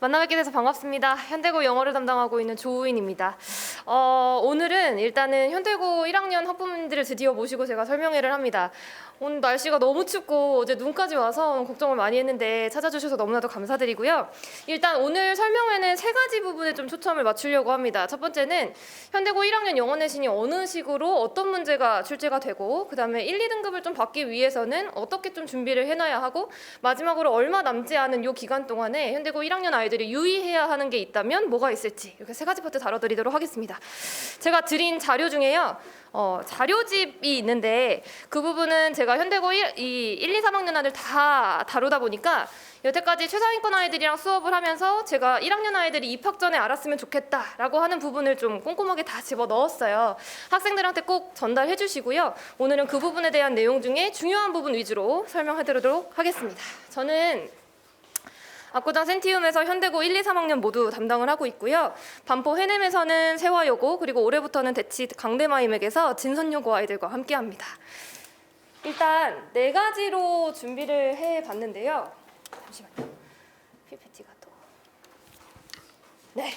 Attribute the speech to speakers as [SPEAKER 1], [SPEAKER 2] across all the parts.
[SPEAKER 1] 만나뵙게 돼서 반갑습니다. 현대고 영어를 담당하고 있는 조우인입니다. 오늘은 일단은 현대고 1학년 학부모님들을 드디어 모시고 제가 설명회를 합니다. 오늘 날씨가 너무 춥고 어제 눈까지 와서 걱정을 많이 했는데 찾아주셔서 너무나도 감사드리고요. 일단 오늘 설명회는 세 가지 부분에 좀 초점을 맞추려고 합니다. 첫 번째는 현대고 1학년 영어 내신이 어느 식으로 어떤 문제가 출제가 되고, 그 다음에 1, 2등급을 좀 받기 위해서는 어떻게 좀 준비를 해놔야 하고, 마지막으로 얼마 남지 않은 이 기간 동안에 현대고 1학년 아이들이 유의해야 하는 게 있다면 뭐가 있을지, 이렇게 세 가지 파트 다뤄드리도록 하겠습니다. 제가 드린 자료 중에요, 자료집이 있는데 그 부분은 제가 현대고 1, 2, 3학년 아이들 다 다루다 보니까 여태까지 최상위권 아이들이랑 수업을 하면서 제가 1학년 아이들이 입학 전에 알았으면 좋겠다라고 하는 부분을 좀 꼼꼼하게 다 집어넣었어요. 학생들한테 꼭 전달해 주시고요. 오늘은 그 부분에 대한 내용 중에 중요한 부분 위주로 설명해 드리도록 하겠습니다. 저는 압구정 센티움에서 현대고 1, 2, 3학년 모두 담당을 하고 있고요. 반포 해냄에서는 세화여고, 그리고 올해부터는 대치 강대마임에게서 진선여고 아이들과 함께합니다. 일단 네 가지로 준비를 해봤는데요. 잠시만요. PPT가 또. 네.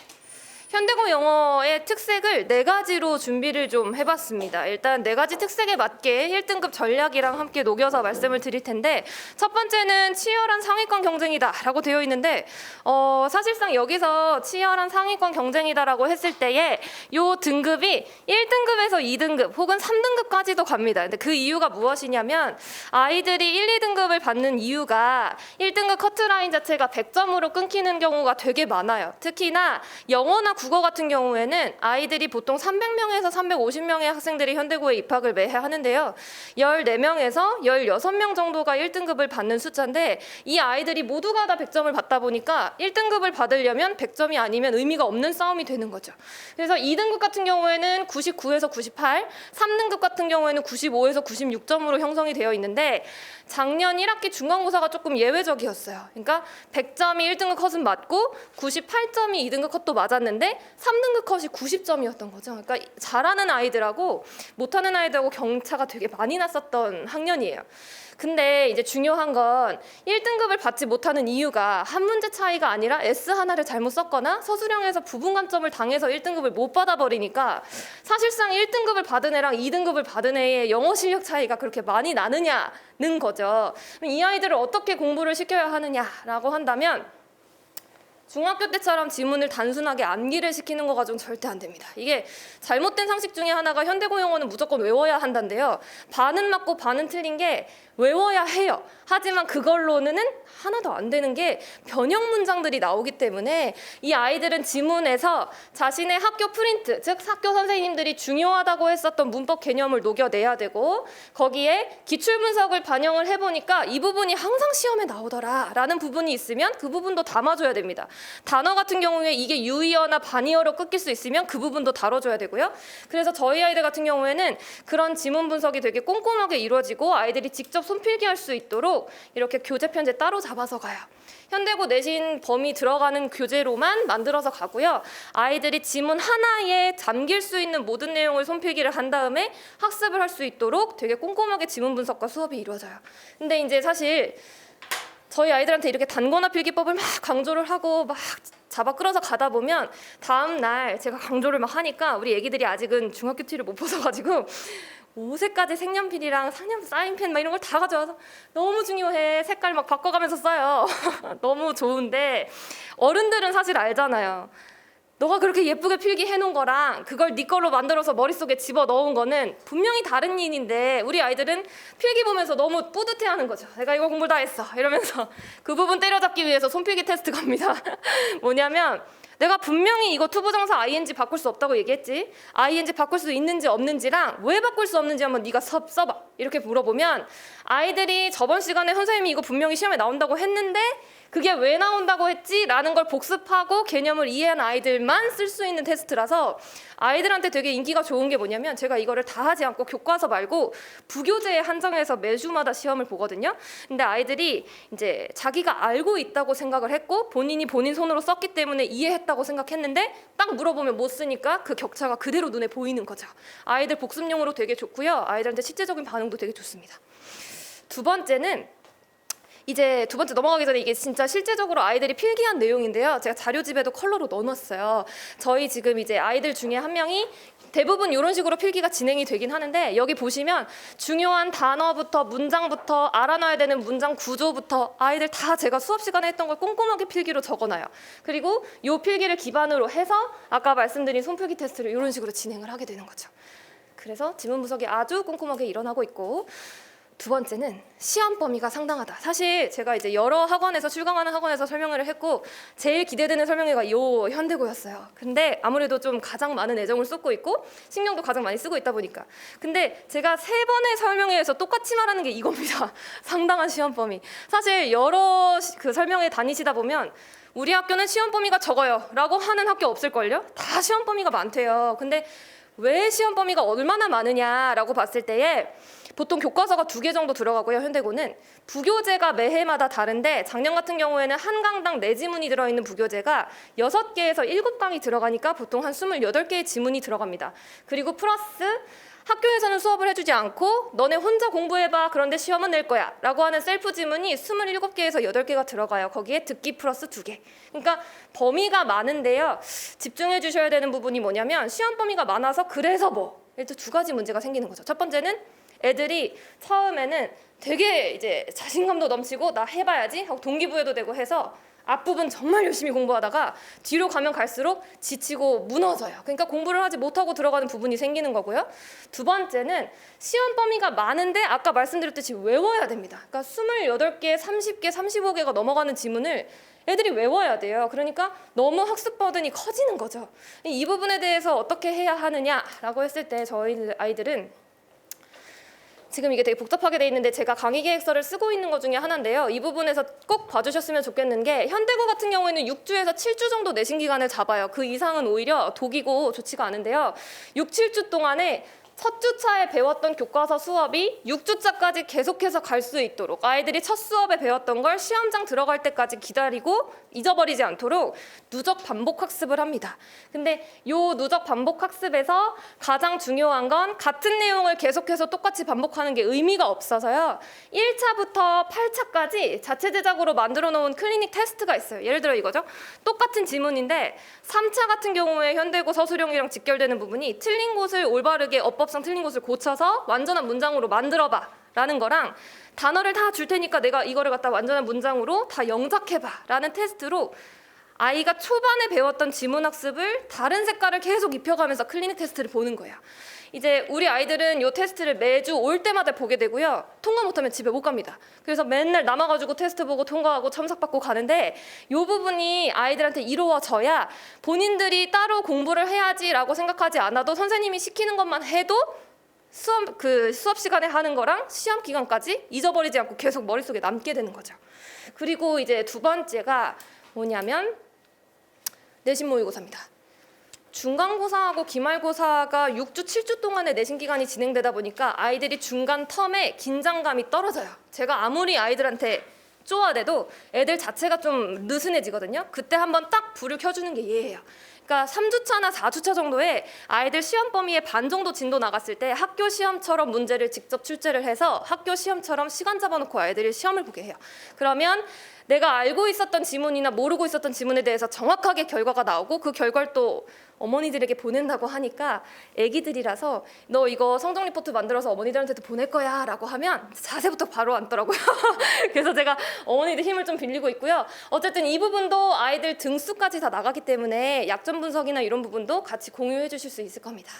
[SPEAKER 1] 현대고 영어의 특색을 네 가지로 준비를 좀 해봤습니다. 일단 네 가지 특색에 맞게 1등급 전략이랑 함께 녹여서 말씀을 드릴 텐데, 첫 번째는 치열한 상위권 경쟁이다 라고 되어 있는데, 사실상 여기서 치열한 상위권 경쟁이다라고 했을 때에 요 등급이 1등급에서 2등급 혹은 3등급까지도 갑니다. 근데 그 이유가 무엇이냐면, 아이들이 1, 2등급을 받는 이유가 1등급 커트라인 자체가 100점으로 끊기는 경우가 되게 많아요. 특히나 영어나 국어 같은 경우에는 아이들이 보통 300명에서 350명의 학생들이 현대고에 입학을 매해 하는데요. 14명에서 16명 정도가 1등급을 받는 숫자인데, 이 아이들이 모두가 다 100점을 받다 보니까 1등급을 받으려면 100점이 아니면 의미가 없는 싸움이 되는 거죠. 그래서 2등급 같은 경우에는 99에서 98, 3등급 같은 경우에는 95에서 96점으로 형성이 되어 있는데, 작년 1학기 중간고사가 조금 예외적이었어요. 그러니까 100점이 1등급 컷은 맞고 98점이 2등급 컷도 맞았는데 3등급 컷이 90점이었던 거죠. 그러니까 잘하는 아이들하고 못하는 아이들하고 격차가 되게 많이 났었던 학년이에요. 근데 이제 중요한 건 1등급을 받지 못하는 이유가 한 문제 차이가 아니라 S 하나를 잘못 썼거나 서술형에서 부분 감점을 당해서 1등급을 못 받아버리니까, 사실상 1등급을 받은 애랑 2등급을 받은 애의 영어 실력 차이가 그렇게 많이 나느냐는 거죠. 이 아이들을 어떻게 공부를 시켜야 하느냐라고 한다면, 중학교 때처럼 지문을 단순하게 암기를 시키는 거 가지고는 절대 안 됩니다. 이게 잘못된 상식 중에 하나가 현대고 영어는 무조건 외워야 한다는데요. 반은 맞고 반은 틀린 게 외워야 해요. 하지만 그걸로는 하나도 안 되는 게 변형 문장들이 나오기 때문에 이 아이들은 지문에서 자신의 학교 프린트, 즉 학교 선생님들이 중요하다고 했었던 문법 개념을 녹여내야 되고, 거기에 기출 분석을 반영을 해보니까 이 부분이 항상 시험에 나오더라 라는 부분이 있으면 그 부분도 담아줘야 됩니다. 단어 같은 경우에 이게 유의어나 반의어로 끊길 수 있으면 그 부분도 다뤄줘야 되고요. 그래서 저희 아이들 같은 경우에는 그런 지문 분석이 되게 꼼꼼하게 이루어지고 아이들이 직접 손필기할 수 있도록 이렇게 교재 편제 따로 잡아서 가요. 현대고 내신 범위 들어가는 교재로만 만들어서 가고요. 아이들이 지문 하나에 잠길 수 있는 모든 내용을 손필기를 한 다음에 학습을 할 수 있도록 되게 꼼꼼하게 지문 분석과 수업이 이루어져요. 근데 이제 사실 저희 아이들한테 이렇게 단권화 필기법을 막 강조를 하고 막 잡아 끌어서 가다 보면 다음 날 제가 강조를 막 하니까 우리 애기들이 아직은 중학교 티를 못 벗어가지고 5색까지 색연필이랑 사인펜 막 이런 걸 다 가져와서 너무 중요해, 색깔 막 바꿔가면서 써요. 너무 좋은데 어른들은 사실 알잖아요. 너가 그렇게 예쁘게 필기해놓은 거랑 그걸 네 걸로 만들어서 머릿속에 집어넣은 거는 분명히 다른 일인데, 우리 아이들은 필기 보면서 너무 뿌듯해하는 거죠. 내가 이거 공부 다 했어 이러면서 그 부분 때려잡기 위해서 손필기 테스트 갑니다. 뭐냐면, 내가 분명히 이거 투부정사 ing 바꿀 수 없다고 얘기했지, ing 바꿀 수 있는지 없는지랑 왜 바꿀 수 없는지 한번 네가 써봐 이렇게 물어보면, 아이들이 저번 시간에 선생님이 이거 분명히 시험에 나온다고 했는데 그게 왜 나온다고 했지? 라는 걸 복습하고 개념을 이해한 아이들만 쓸 수 있는 테스트라서 아이들한테 되게 인기가 좋은 게 뭐냐면, 제가 이거를 다 하지 않고 교과서 말고 부교재에 한정해서 매주마다 시험을 보거든요. 근데 아이들이 이제 자기가 알고 있다고 생각을 했고 본인이 본인 손으로 썼기 때문에 이해했다고 생각했는데 딱 물어보면 못 쓰니까 그 격차가 그대로 눈에 보이는 거죠. 아이들 복습용으로 되게 좋고요. 아이들한테 실제적인 반응도 되게 좋습니다. 두 번째는 이제 두 번째 넘어가기 전에 이게 진짜 실제적으로 아이들이 필기한 내용인데요. 제가 자료집에도 컬러로 넣어놨어요. 저희 지금 이제 아이들 중에 한 명이 대부분 이런 식으로 필기가 진행이 되긴 하는데 여기 보시면 중요한 단어부터 문장부터 알아놔야 되는 문장 구조부터 아이들 다 제가 수업 시간에 했던 걸 꼼꼼하게 필기로 적어놔요. 그리고 이 필기를 기반으로 해서 아까 말씀드린 손필기 테스트를 이런 식으로 진행을 하게 되는 거죠. 그래서 지문 분석이 아주 꼼꼼하게 일어나고 있고 두 번째는 시험 범위가 상당하다. 사실 제가 이제 여러 학원에서 출강하는 학원에서 설명회를 했고 제일 기대되는 설명회가 요 현대고였어요. 근데 아무래도 좀 가장 많은 애정을 쏟고 있고 신경도 가장 많이 쓰고 있다 보니까 근데 제가 3번의 설명회에서 똑같이 말하는 게 이겁니다. 상당한 시험 범위. 사실 여러 그 설명회 다니시다 보면 우리 학교는 시험 범위가 적어요 라고 하는 학교 없을걸요? 다 시험 범위가 많대요. 근데 왜 시험 범위가 얼마나 많으냐라고 봤을 때에 보통 교과서가 2개 정도 들어가고요. 현대고는 부교재가 매해마다 다른데 작년 같은 경우에는 한 강당 4지문이 들어있는 부교재가 6개에서 7강이 들어가니까 보통 한 28개의 지문이 들어갑니다. 그리고 플러스 학교에서는 수업을 해주지 않고 너네 혼자 공부해봐 그런데 시험은 낼 거야 라고 하는 셀프 지문이 27개에서 8개가 들어가요. 거기에 듣기 플러스 2개. 그러니까 범위가 많은데요. 집중해 주셔야 되는 부분이 뭐냐면 시험 범위가 많아서 그래서 뭐 일단 2가지 문제가 생기는 거죠. 첫 번째는 애들이 처음에는 되게 이제 자신감도 넘치고 나 해봐야지 하고 동기부여도 되고 해서 앞부분 정말 열심히 공부하다가 뒤로 가면 갈수록 지치고 무너져요. 그러니까 공부를 하지 못하고 들어가는 부분이 생기는 거고요. 두 번째는 시험 범위가 많은데 아까 말씀드렸듯이 외워야 됩니다. 그러니까 28개, 30개, 35개가 넘어가는 지문을 애들이 외워야 돼요. 그러니까 너무 학습 버든이 커지는 거죠. 이 부분에 대해서 어떻게 해야 하느냐라고 했을 때 저희 아이들은 지금 이게 되게 복잡하게 돼 있는데 제가 강의 계획서를 쓰고 있는 것 중에 하나인데요. 이 부분에서 꼭 봐주셨으면 좋겠는 게 현대고 같은 경우에는 6주에서 7주 정도 내신 기간을 잡아요. 그 이상은 오히려 독이고 좋지가 않은데요. 6, 7주 동안에 첫 주차에 배웠던 교과서 수업이 6주차까지 계속해서 갈 수 있도록 아이들이 첫 수업에 배웠던 걸 시험장 들어갈 때까지 기다리고 잊어버리지 않도록 누적 반복 학습을 합니다. 근데 요 누적 반복 학습에서 가장 중요한 건 같은 내용을 계속해서 똑같이 반복하는 게 의미가 없어서요. 1차부터 8차까지 자체 제작으로 만들어 놓은 클리닉 테스트가 있어요. 예를 들어 이거죠. 똑같은 지문인데 3차 같은 경우에 현대고 서술형이랑 직결되는 부분이 틀린 곳을 올바르게 어법상 틀린 곳을 고쳐서 완전한 문장으로 만들어봐 라는 거랑 단어를 다 줄 테니까 내가 이거를 갖다 완전한 문장으로 다 영작해봐 라는 테스트로 아이가 초반에 배웠던 지문 학습을 다른 색깔을 계속 입혀가면서 클리닉 테스트를 보는 거예요. 이제 우리 아이들은 이 테스트를 매주 올 때마다 보게 되고요. 통과 못하면 집에 못 갑니다. 그래서 맨날 남아가지고 테스트 보고 통과하고 첨삭받고 가는데 이 부분이 아이들한테 이루어져야 본인들이 따로 공부를 해야지라고 생각하지 않아도 선생님이 시키는 것만 해도 수업 시간에 하는 거랑 시험 기간까지 잊어버리지 않고 계속 머릿속에 남게 되는 거죠. 그리고 이제 두 번째가 뭐냐면 내신 모의고사입니다. 중간고사하고 기말고사가 6주, 7주 동안의 내신 기간이 진행되다 보니까 아이들이 중간 텀에 긴장감이 떨어져요. 제가 아무리 아이들한테 쪼아대도 애들 자체가 좀 느슨해지거든요. 그때 한번 딱 불을 켜주는 게 얘예요. 그러니까 3주차나 4주차 정도에 아이들 시험 범위의 반 정도 진도 나갔을 때 학교 시험처럼 문제를 직접 출제를 해서 학교 시험처럼 시간 잡아놓고 아이들이 시험을 보게 해요. 그러면 내가 알고 있었던 지문이나 모르고 있었던 지문에 대해서 정확하게 결과가 나오고 그 결과를 또 어머니들에게 보낸다고 하니까 애기들이라서 너 이거 성적 리포트 만들어서 어머니들한테도 보낼 거야 라고 하면 자세부터 바로 앉더라고요. 그래서 제가 어머니들 힘을 좀 빌리고 있고요. 어쨌든 이 부분도 아이들 등수까지 다 나가기 때문에 약점 분석이나 이런 부분도 같이 공유해 주실 수 있을 겁니다.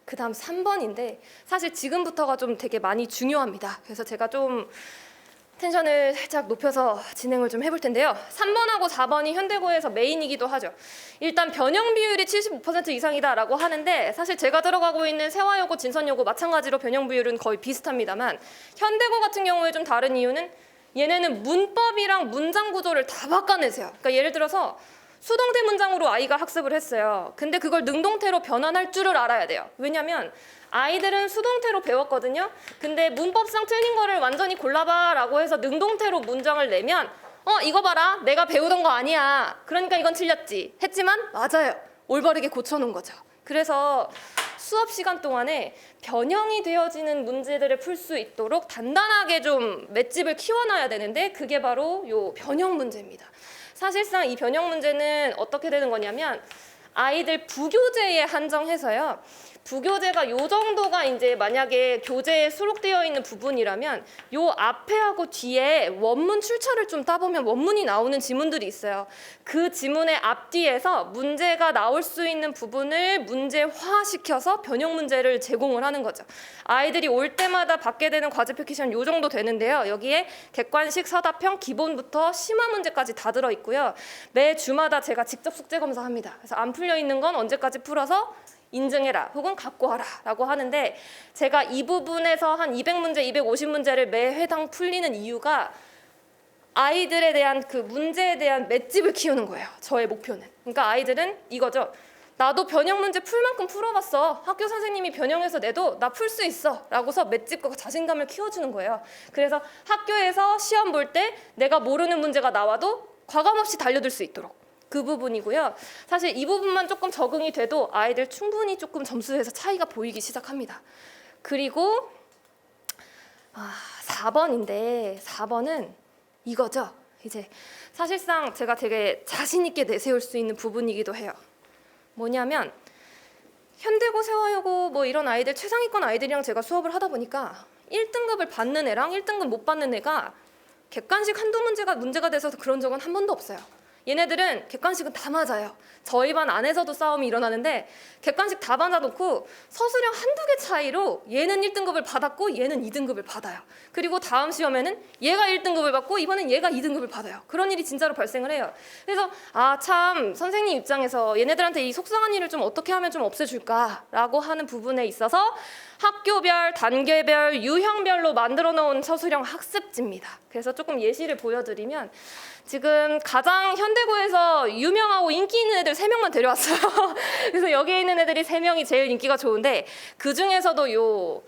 [SPEAKER 1] 그 다음 3번인데 사실 지금부터가 좀 되게 많이 중요합니다. 그래서 제가 좀 텐션을 살짝 높여서 진행을 좀 해볼 텐데요. 3번하고 4번이 현대고에서 메인이기도 하죠. 일단 변형 비율이 75% 이상이다라고 하는데 사실 제가 들어가고 있는 세화여고, 진선여고 마찬가지로 변형 비율은 거의 비슷합니다만 현대고 같은 경우에 좀 다른 이유는 얘네는 문법이랑 문장 구조를 다 바꿔내세요. 그러니까 예를 들어서 수동태 문장으로 아이가 학습을 했어요. 근데 그걸 능동태로 변환할 줄을 알아야 돼요. 왜냐면 아이들은 수동태로 배웠거든요. 근데 문법상 틀린 거를 완전히 골라봐 라고 해서 능동태로 문장을 내면 이거 봐라 내가 배우던 거 아니야 그러니까 이건 틀렸지 했지만 맞아요 올바르게 고쳐놓은 거죠. 그래서 수업 시간 동안에 변형이 되어지는 문제들을 풀 수 있도록 단단하게 좀 맷집을 키워놔야 되는데 그게 바로 요 변형 문제입니다. 사실상 이 변형 문제는 어떻게 되는 거냐면 아이들 부교재에 한정해서요. 부교재가 요 정도가 이제 만약에 교재에 수록되어 있는 부분이라면 요 앞에하고 뒤에 원문 출처를 좀 따보면 원문이 나오는 지문들이 있어요. 그 지문의 앞뒤에서 문제가 나올 수 있는 부분을 문제화시켜서 변형 문제를 제공을 하는 거죠. 아이들이 올 때마다 받게 되는 과제 패키지는 요 정도 되는데요. 여기에 객관식, 서답형, 기본부터 심화 문제까지 다 들어있고요. 매 주마다 제가 직접 숙제 검사합니다. 그래서 안 풀려 있는 건 언제까지 풀어서 인증해라 혹은 갖고 와라 라고 하는데 제가 이 부분에서 한 200문제, 250문제를 매 회당 풀리는 이유가 아이들에 대한 그 문제에 대한 맷집을 키우는 거예요. 저의 목표는. 그러니까 아이들은 이거죠. 나도 변형 문제 풀 만큼 풀어봤어. 학교 선생님이 변형해서 내도 나 풀 수 있어 라고서 맷집과 자신감을 키워주는 거예요. 그래서 학교에서 시험 볼 때 내가 모르는 문제가 나와도 과감없이 달려들 수 있도록 그 부분이고요. 사실 이 부분만 조금 적응이 돼도 아이들 충분히 조금 점수에서 차이가 보이기 시작합니다. 그리고 4번인데 4번은 이거죠. 이제 사실상 제가 되게 자신 있게 내세울 수 있는 부분이기도 해요. 뭐냐면 현대고, 세화여고 뭐 이런 아이들 최상위권 아이들이랑 제가 수업을 하다 보니까 1등급을 받는 애랑 1등급 못 받는 애가 객관식 한두 문제가 돼서 그런 적은 한 번도 없어요. 얘네들은 객관식은 다 맞아요. 저희 반 안에서도 싸움이 일어나는데 객관식 다 받아놓고 서술형 한두 개 차이로 얘는 1등급을 받았고 얘는 2등급을 받아요. 그리고 다음 시험에는 얘가 1등급을 받고 이번엔 얘가 2등급을 받아요. 그런 일이 진짜로 발생을 해요. 그래서 참 선생님 입장에서 얘네들한테 이 속상한 일을 좀 어떻게 하면 좀 없애줄까라고 하는 부분에 있어서 학교별, 단계별, 유형별로 만들어 놓은 서술형 학습지입니다. 그래서 조금 예시를 보여드리면 지금 가장 현대고에서 유명하고 인기 있는 애들 3명만 데려왔어요. 그래서 여기에 있는 애들이 3명이 제일 인기가 좋은데 그 중에서도 요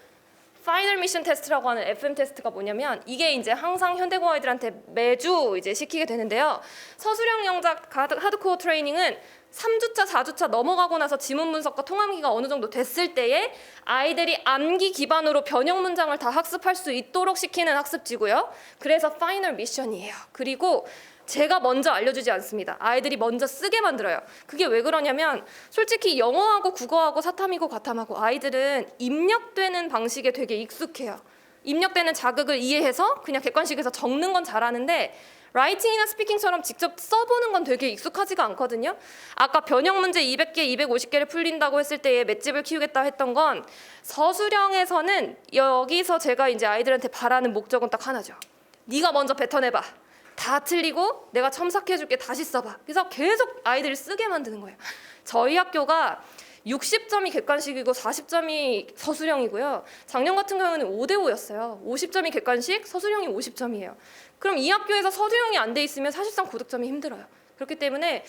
[SPEAKER 1] 파이널 미션 테스트라고 하는 FM 테스트가 뭐냐면 이게 이제 항상 현대고 아이들한테 매주 이제 시키게 되는데요. 서술형 영작 하드코어 트레이닝은 3주차, 4주차 넘어가고 나서 지문 분석과 통암기가 어느 정도 됐을 때에 아이들이 암기 기반으로 변형 문장을 다 학습할 수 있도록 시키는 학습지고요. 그래서 파이널 미션이에요. 그리고 제가 먼저 알려주지 않습니다. 아이들이 먼저 쓰게 만들어요. 그게 왜 그러냐면 솔직히 영어하고 국어하고 사탐이고 과탐하고 아이들은 입력되는 방식에 되게 익숙해요. 입력되는 자극을 이해해서 그냥 객관식에서 적는 건 잘하는데 라이팅이나 스피킹처럼 직접 써보는 건 되게 익숙하지가 않거든요. 아까 변형 문제 200개, 250개를 풀린다고 했을 때의 맷집을 키우겠다 했던 건 서술형에서는 여기서 제가 이제 아이들한테 바라는 목적은 딱 하나죠. 네가 먼저 뱉어내봐. 다 틀리고 내가 첨삭해줄게. 다시 써봐. 그래서 계속 아이들을 쓰게 만드는 거예요. 저희 학교가 60점이 객관식이고 40점이 서술형이고요. 작년 같은 경우는 5대5였어요. 50점이 객관식, 서술형이 50점이에요. 그럼 이 학교에서 서술형이 안 돼 있으면 사실상 고득점이 힘들어요. 그렇기 때문에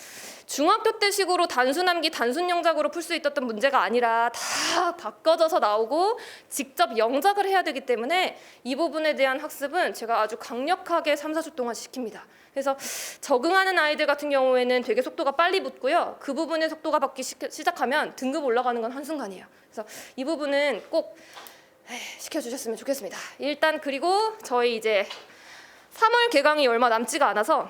[SPEAKER 1] 중학교 때 식으로 단순 암기, 단순 영작으로 풀 수 있었던 문제가 아니라 다 바꿔져서 나오고 직접 영작을 해야 되기 때문에 이 부분에 대한 학습은 제가 아주 강력하게 3, 4주 동안 시킵니다. 그래서 적응하는 아이들 같은 경우에는 되게 속도가 빨리 붙고요. 그 부분의 속도가 받기 시작하면 등급 올라가는 건 한순간이에요. 그래서 이 부분은 꼭 시켜주셨으면 좋겠습니다. 일단 그리고 저희 이제 3월 개강이 얼마 남지가 않아서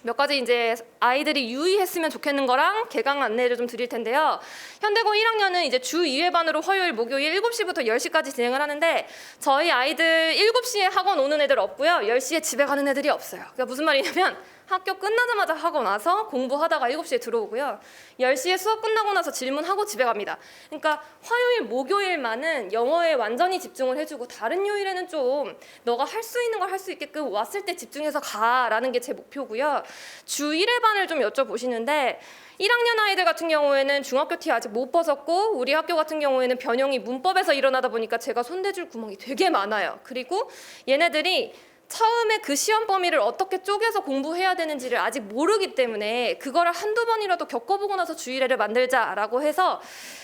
[SPEAKER 1] 몇 가지 이제 아이들이 유의했으면 좋겠는 거랑 개강 안내를 좀 드릴 텐데요. 현대고 1학년은 이제 주 2회반으로 화요일, 목요일 7시부터 10시까지 진행을 하는데 저희 아이들 7시에 학원 오는 애들 없고요. 10시에 집에 가는 애들이 없어요. 그러니까 무슨 말이냐면 학교 끝나자마자 학원 와서 공부하다가 7시에 들어오고요. 10시에 수업 끝나고 나서 질문하고 집에 갑니다. 그러니까 화요일, 목요일만은 영어에 완전히 집중을 해주고 다른 요일에는 좀 너가 할 수 있는 걸 할 수 있게끔 왔을 때 집중해서 가라는 게 제 목표고요. 주 1회반을 좀 여쭤보시는데 1학년 아이들 같은 경우에는 중학교 티 아직 못 벗었고 우리 학교 같은 경우에는 변형이 문법에서 일어나다 보니까 제가 손대줄 구멍이 되게 많아요. 그리고 얘네들이 처음에 그 시험 범위를 어떻게 쪼개서 공부해야 되는지를 아직 모르기 때문에 그거를 한두 번이라도 겪어보고 나서 주일회를 만들자라고 해서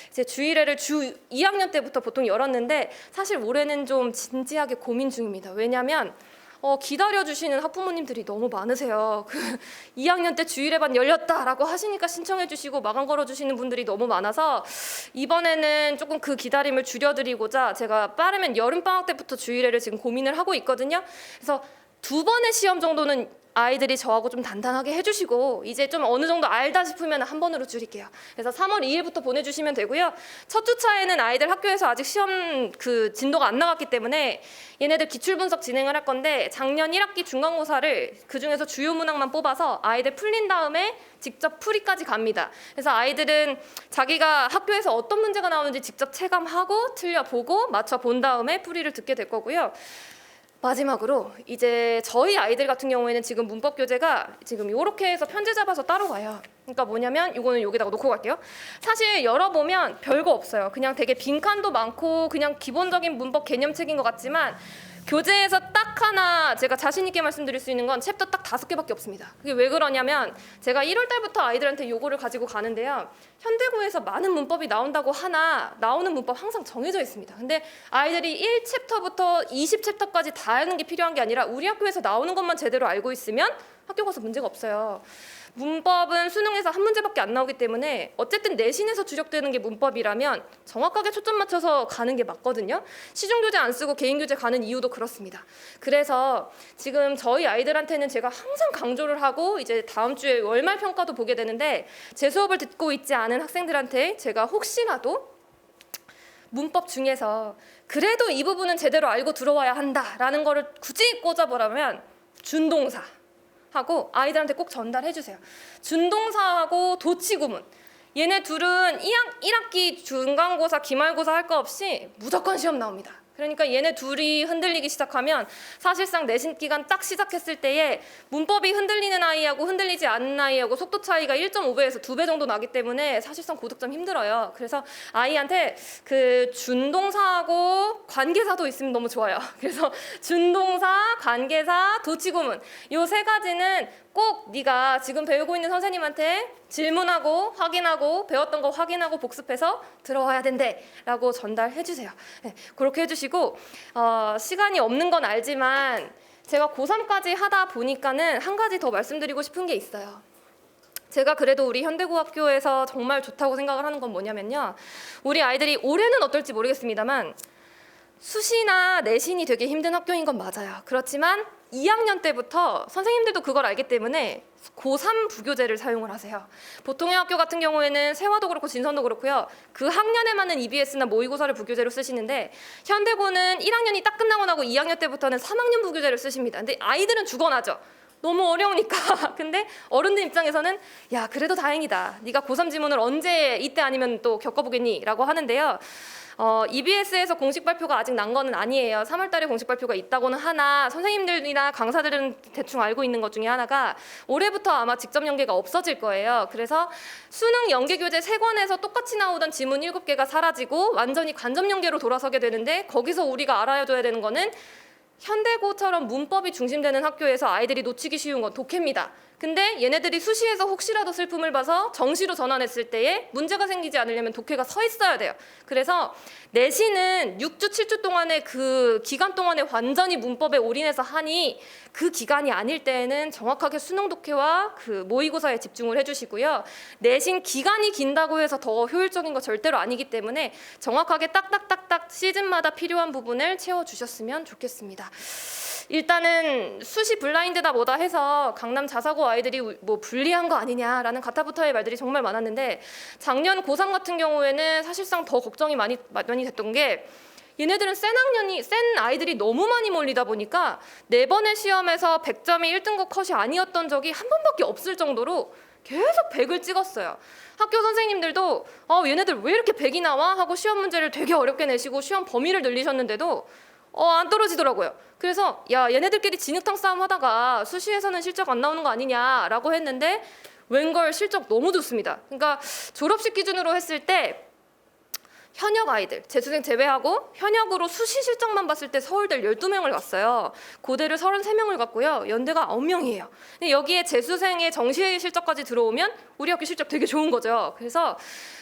[SPEAKER 1] 이제 주일회를 주 2학년 때부터 보통 열었는데 사실 올해는 좀 진지하게 고민 중입니다. 왜냐하면 기다려주시는 학부모님들이 너무 많으세요. 2학년 때 주일에반 열렸다라고 하시니까 신청해주시고 마감 걸어주시는 분들이 너무 많아서 이번에는 조금 그 기다림을 줄여드리고자 제가 빠르면 여름방학 때부터 주일회를 지금 고민을 하고 있거든요. 그래서 2번의 시험 정도는 아이들이 저하고 좀 단단하게 해주시고 이제 좀 어느 정도 알다 싶으면 한 번으로 줄일게요. 그래서 3월 2일부터 보내주시면 되고요. 첫 주차에는 아이들 학교에서 아직 시험 그 진도가 안 나갔기 때문에 얘네들 기출 분석 진행을 할 건데 작년 1학기 중간고사를 그 중에서 주요 문항만 뽑아서 아이들 풀린 다음에 직접 풀이까지 갑니다. 그래서 아이들은 자기가 학교에서 어떤 문제가 나오는지 직접 체감하고 틀려보고 맞춰본 다음에 풀이를 듣게 될 거고요. 마지막으로 이제 저희 아이들 같은 경우에는 지금 문법 교재가 지금 이렇게 해서 편지 잡아서 따로 가요. 그러니까 뭐냐면 이거는 여기다가 놓고 갈게요. 사실 열어보면 별거 없어요. 그냥 되게 빈칸도 많고 그냥 기본적인 문법 개념책인 것 같지만 교재에서 딱 하나 제가 자신 있게 말씀드릴 수 있는 건 챕터 딱 5개밖에 없습니다. 그게 왜 그러냐면 제가 1월 달부터 아이들한테 요거를 가지고 가는데요. 현대고에서 많은 문법이 나온다고 하나 나오는 문법 항상 정해져 있습니다. 근데 아이들이 1챕터부터 20챕터까지 다 하는 게 필요한 게 아니라 우리 학교에서 나오는 것만 제대로 알고 있으면 학교 가서 문제가 없어요. 문법은 수능에서 한 문제밖에 안 나오기 때문에 어쨌든 내신에서 추적되는 게 문법이라면 정확하게 초점 맞춰서 가는 게 맞거든요. 시중교재 안 쓰고 개인교재 가는 이유도 그렇습니다. 그래서 지금 저희 아이들한테는 제가 항상 강조를 하고 이제 다음 주에 월말 평가도 보게 되는데 제 수업을 듣고 있지 않은 학생들한테 제가 혹시라도 문법 중에서 그래도 이 부분은 제대로 알고 들어와야 한다라는 거를 굳이 꽂아보라면 준동사 하고 아이들한테 꼭 전달해 주세요. 준동사하고 도치구문 얘네 둘은 1학기 중간고사 기말고사 할 거 없이 무조건 시험 나옵니다. 그러니까 얘네 둘이 흔들리기 시작하면 사실상 내신 기간 딱 시작했을 때에 문법이 흔들리는 아이하고 흔들리지 않는 아이하고 속도 차이가 1.5배에서 2배 정도 나기 때문에 사실상 고득점 힘들어요. 그래서 아이한테 그 준동사하고 관계사도 있으면 너무 좋아요. 그래서 준동사, 관계사, 도치구문 요 세 가지는 꼭 네가 지금 배우고 있는 선생님한테 질문하고 확인하고 배웠던 거 확인하고 복습해서 들어와야 된대 라고 전달해 주세요. 네, 그렇게 해주시고 시간이 없는 건 알지만 제가 고3까지 하다 보니까는 한 가지 더 말씀드리고 싶은 게 있어요. 제가 그래도 우리 현대고학교에서 정말 좋다고 생각을 하는 건 뭐냐면요. 우리 아이들이 올해는 어떨지 모르겠습니다만 수시나 내신이 되게 힘든 학교인 건 맞아요. 그렇지만 2학년 때부터 선생님들도 그걸 알기 때문에 고3 부교재를 사용을 하세요. 보통의 학교 같은 경우에는 세화도 그렇고 진선도 그렇고요. 그 학년에 맞는 EBS나 모의고사를 부교재로 쓰시는데 현대고는 1학년이 딱 끝나고 나고 2학년 때부터는 3학년 부교재를 쓰십니다. 근데 아이들은 죽어나죠. 너무 어려우니까. 근데 어른들 입장에서는 야 그래도 다행이다. 네가 고3 지문을 언제 이때 아니면 또 겪어보겠니? 라고 하는데요. EBS에서 공식 발표가 아직 난 거는 아니에요. 3월 달에 공식 발표가 있다고는 하나 선생님들이나 강사들은 대충 알고 있는 것 중에 하나가 올해부터 아마 직접 연계가 없어질 거예요. 그래서 수능 연계 교재 3권에서 똑같이 나오던 지문 7개가 사라지고 완전히 간접 연계로 돌아서게 되는데 거기서 우리가 알아둬야 되는 거는 현대고처럼 문법이 중심되는 학교에서 아이들이 놓치기 쉬운 건 독해입니다. 근데 얘네들이 수시에서 혹시라도 슬픔을 봐서 정시로 전환했을 때에 문제가 생기지 않으려면 독해가 서 있어야 돼요. 그래서 내신은 6주, 7주 동안의 그 기간 동안에 완전히 문법에 올인해서 하니 그 기간이 아닐 때에는 정확하게 수능 독해와 그 모의고사에 집중을 해주시고요. 내신 기간이 긴다고 해서 더 효율적인 거 절대로 아니기 때문에 정확하게 딱딱딱딱 시즌마다 필요한 부분을 채워주셨으면 좋겠습니다. 일단은 수시 블라인드다 뭐다 해서 강남 자사고 아이들이 뭐 불리한 거 아니냐라는 가타부타의 말들이 정말 많았는데 작년 고3 같은 경우에는 사실상 더 걱정이 많이 됐던 게 얘네들은 센 아이들이 너무 많이 몰리다 보니까 4번의 시험에서 100점이 1등급 컷이 아니었던 적이 한 번밖에 없을 정도로 계속 100을 찍었어요. 학교 선생님들도 얘네들 왜 이렇게 100이 나와? 하고 시험 문제를 되게 어렵게 내시고 시험 범위를 늘리셨는데도 안 떨어지더라고요. 그래서 야 얘네들끼리 진흙탕 싸움 하다가 수시에서는 실적 안 나오는 거 아니냐라고 했는데 웬걸 실적 너무 좋습니다. 그러니까 졸업식 기준으로 했을 때 현역 아이들, 재수생 제외하고 현역으로 수시 실적만 봤을 때 서울대 12명을 갔어요. 고대를 33명을 갔고요. 연대가 9명이에요. 근데 여기에 재수생의 정시 실적까지 들어오면 우리 학교 실적 되게 좋은 거죠. 그래서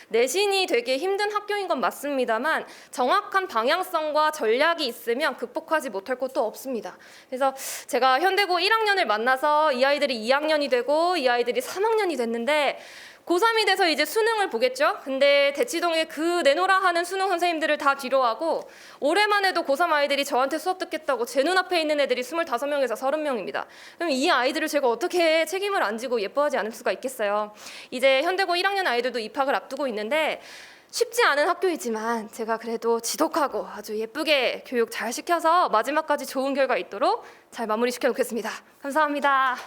[SPEAKER 1] 내신이 되게 힘든 학교인 건 맞습니다만 정확한 방향성과 전략이 있으면 극복하지 못할 것도 없습니다. 그래서 제가 현대고 1학년을 만나서 이 아이들이 2학년이 되고 이 아이들이 3학년이 됐는데 고3이 돼서 이제 수능을 보겠죠. 근데 대치동에 그 내노라 하는 수능 선생님들을 다 뒤로하고 올해만 해도 고3 아이들이 저한테 수업 듣겠다고 제 눈앞에 있는 애들이 25명에서 30명입니다. 그럼 이 아이들을 제가 어떻게 책임을 안 지고 예뻐하지 않을 수가 있겠어요. 이제 현대고 1학년 아이들도 입학을 앞두고 있는데 쉽지 않은 학교이지만 제가 그래도 지독하고 아주 예쁘게 교육 잘 시켜서 마지막까지 좋은 결과 있도록 잘 마무리 시켜놓겠습니다. 감사합니다.